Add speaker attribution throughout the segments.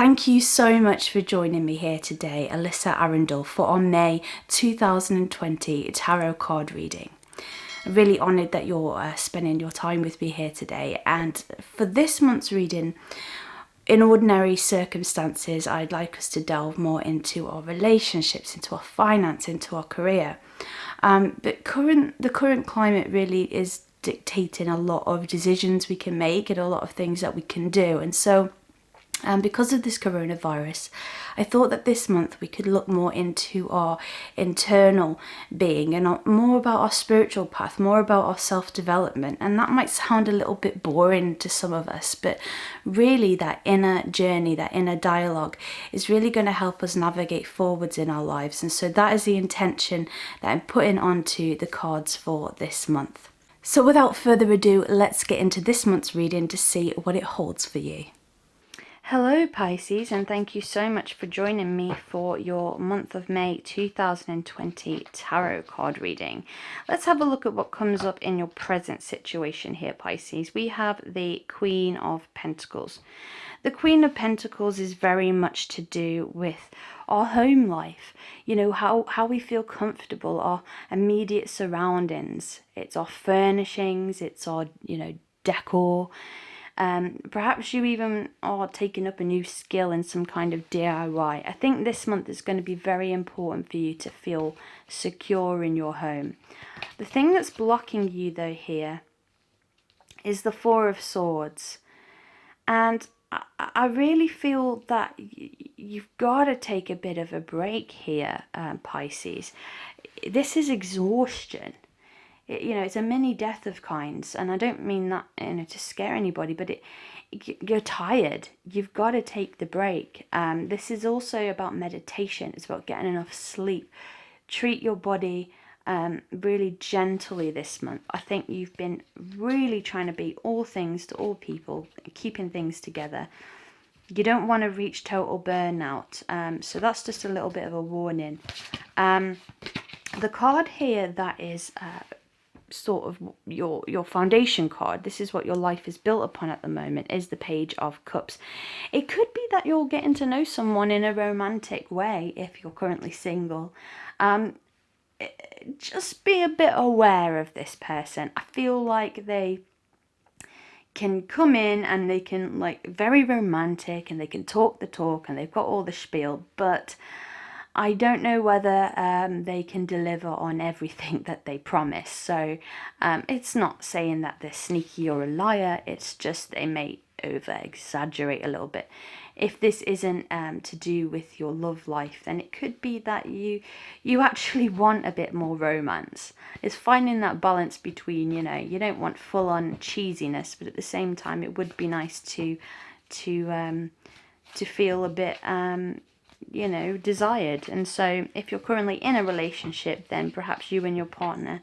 Speaker 1: Thank you so much for joining me here today, Alyssa Arundell, for our May 2020 tarot card reading. I'm really honoured that you're spending your time with me here today. And for this month's reading, in ordinary circumstances, I'd like us to delve more into our relationships, into our finance, into our career. But the current climate really is dictating a lot of decisions we can make and a lot of things that we can do. And so because of this coronavirus, I thought that this month we could look more into our internal being and more about our spiritual path, more about our self-development. And that might sound a little bit boring to some of us, but really that inner journey, that inner dialogue is really going to help us navigate forwards in our lives. And so that is the intention that I'm putting onto the cards for this month. So without further ado, let's get into this month's reading to see what it holds for you. Hello Pisces, and thank you so much for joining me for your month of May 2020 tarot card reading. Let's have a look at what comes up in your present situation here, Pisces. We have the Queen of Pentacles. The Queen of Pentacles is very much to do with our home life, you know, how we feel comfortable, our immediate surroundings. It's our furnishings, it's our, decor. Perhaps you even are taking up a new skill in some kind of DIY. I think this month is going to be very important for you to feel secure in your home. The thing that's blocking you though here is the Four of Swords. And I really feel that you've got to take a bit of a break here, Pisces. This is exhaustion. It's a mini death of kinds, and I don't mean that to scare anybody, but you're tired. You've got to take the break. This is also about meditation. It's about getting enough sleep. Treat your body really gently this month. I think you've been really trying to be all things to all people, keeping things together. You don't want to reach total burnout, so that's just a little bit of a warning. The card here that is sort of your foundation card, this is what your life is built upon at the moment, is the Page of Cups. It could be that you're getting to know someone in a romantic way if you're currently single. Just be a bit aware of this person. I feel like they can come in and they can very romantic and they can talk the talk and they've got all the spiel, but I don't know whether they can deliver on everything that they promise. So it's not saying that they're sneaky or a liar. It's just they may over-exaggerate a little bit. If this isn't to do with your love life, then it could be that you actually want a bit more romance. It's finding that balance between, you don't want full-on cheesiness, but at the same time, it would be nice to feel a bit desired. And so if you're currently in a relationship, then perhaps you and your partner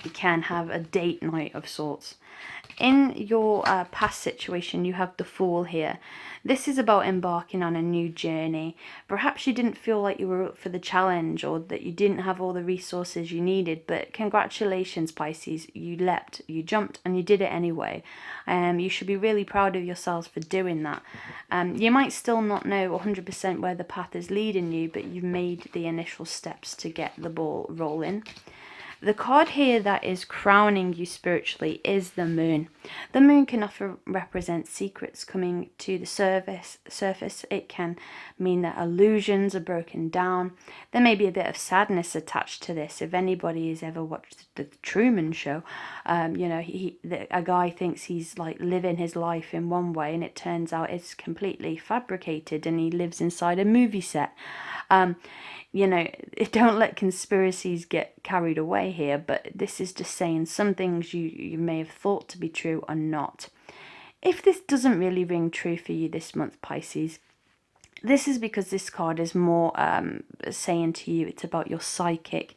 Speaker 1: you can have a date night of sorts. In your past situation, you have the Fool here. This is about embarking on a new journey. Perhaps you didn't feel like you were up for the challenge or that you didn't have all the resources you needed, but congratulations, Pisces. You leapt, you jumped, and you did it anyway. You should be really proud of yourselves for doing that. You might still not know 100% where the path is leading you, but you've made the initial steps to get the ball rolling. The card here that is crowning you spiritually is the Moon. The Moon can often represent secrets coming to the surface. It can mean that illusions are broken down. There may be a bit of sadness attached to this. If anybody has ever watched the Truman Show, a guy thinks he's living his life in one way, and it turns out it's completely fabricated, and he lives inside a movie set. Don't let conspiracies get carried away here, but this is just saying some things you may have thought to be true are not. If this doesn't really ring true for you this month, Pisces, this is because this card is more saying to you it's about your psychic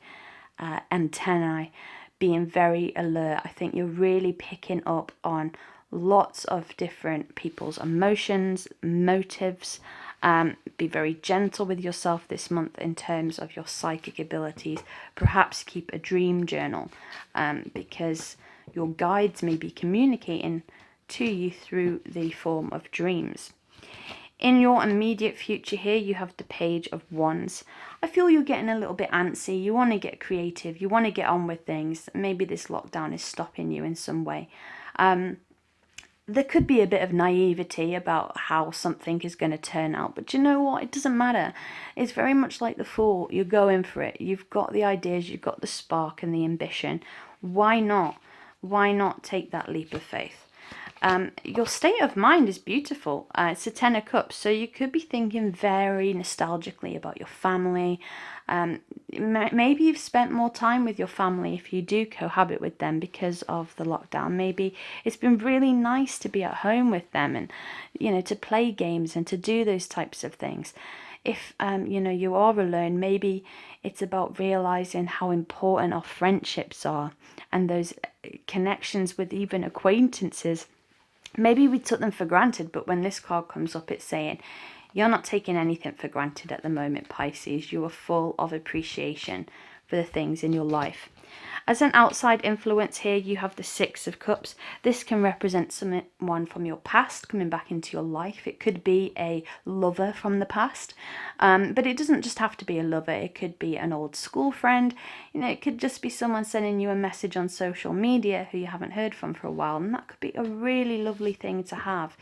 Speaker 1: antennae being very alert. I think you're really picking up on lots of different people's emotions, motives. Be very gentle with yourself this month in terms of your psychic abilities. Perhaps keep a dream journal because your guides may be communicating to you through the form of dreams. In your immediate future here, you have the Page of Wands. I feel you're getting a little bit antsy. You want to get creative. You want to get on with things. Maybe this lockdown is stopping you in some way. There could be a bit of naivety about how something is going to turn out. But you know what? It doesn't matter. It's very much like the Fool. You're going for it. You've got the ideas. You've got the spark and the ambition. Why not? Why not take that leap of faith? Your state of mind is beautiful. It's a 10 of Cups, so you could be thinking very nostalgically about your family. Maybe you've spent more time with your family if you do cohabit with them because of the lockdown. Maybe it's been really nice to be at home with them and, you know, to play games and to do those types of things. If, you know, you are alone, maybe it's about realizing how important our friendships are and those connections with even acquaintances. Maybe we took them for granted, but when this card comes up, it's saying you're not taking anything for granted at the moment, Pisces. You are full of appreciation for the things in your life. As an outside influence here, you have the Six of Cups. This can represent someone from your past coming back into your life. It could be a lover from the past, but it doesn't just have to be a lover. It could be an old school friend. You know, it could just be someone sending you a message on social media who you haven't heard from for a while, and that could be a really lovely thing to have.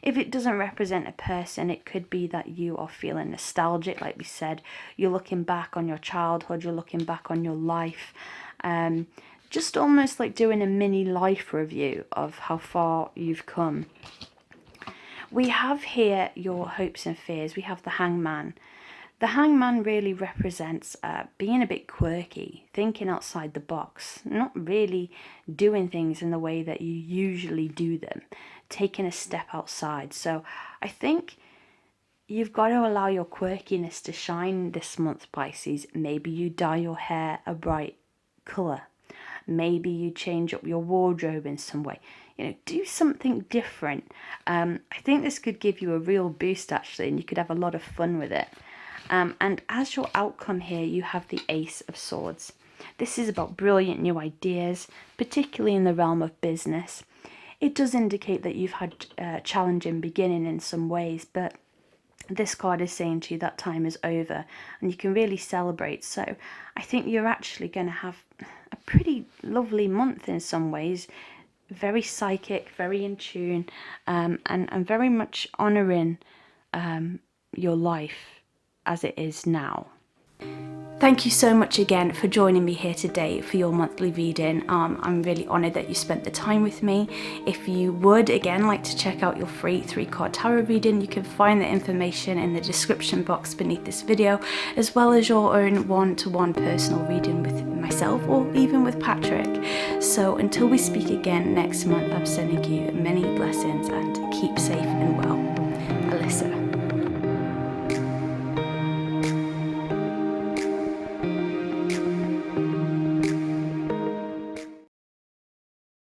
Speaker 1: If it doesn't represent a person, it could be that you are feeling nostalgic, like we said. You're looking back on your childhood, you're looking back on your life. Just almost like doing a mini life review of how far you've come. We have here your hopes and fears. We have the Hangman. The Hangman really represents being a bit quirky, thinking outside the box, not really doing things in the way that you usually do them, taking a step outside. So I think you've got to allow your quirkiness to shine this month, Pisces. Maybe you dye your hair a bright colour. Maybe you change up your wardrobe in some way. You know, do something different. I think this could give you a real boost, actually, and you could have a lot of fun with it. And as your outcome here, you have the Ace of Swords. This is about brilliant new ideas, particularly in the realm of business. It does indicate that you've had a challenging beginning in some ways, but this card is saying to you that time is over and you can really celebrate. So I think you're actually going to have a pretty lovely month in some ways. Very psychic, very in tune, and very much honouring your life as it is now. Thank you so much again for joining me here today for your monthly reading. I'm really honoured that you spent the time with me. If you would, again, like to check out your free 3-card tarot reading, you can find the information in the description box beneath this video, as well as your own one-to-one personal reading with myself or even with Patrick. So until we speak again next month, I'm sending you many blessings and keep safe and well.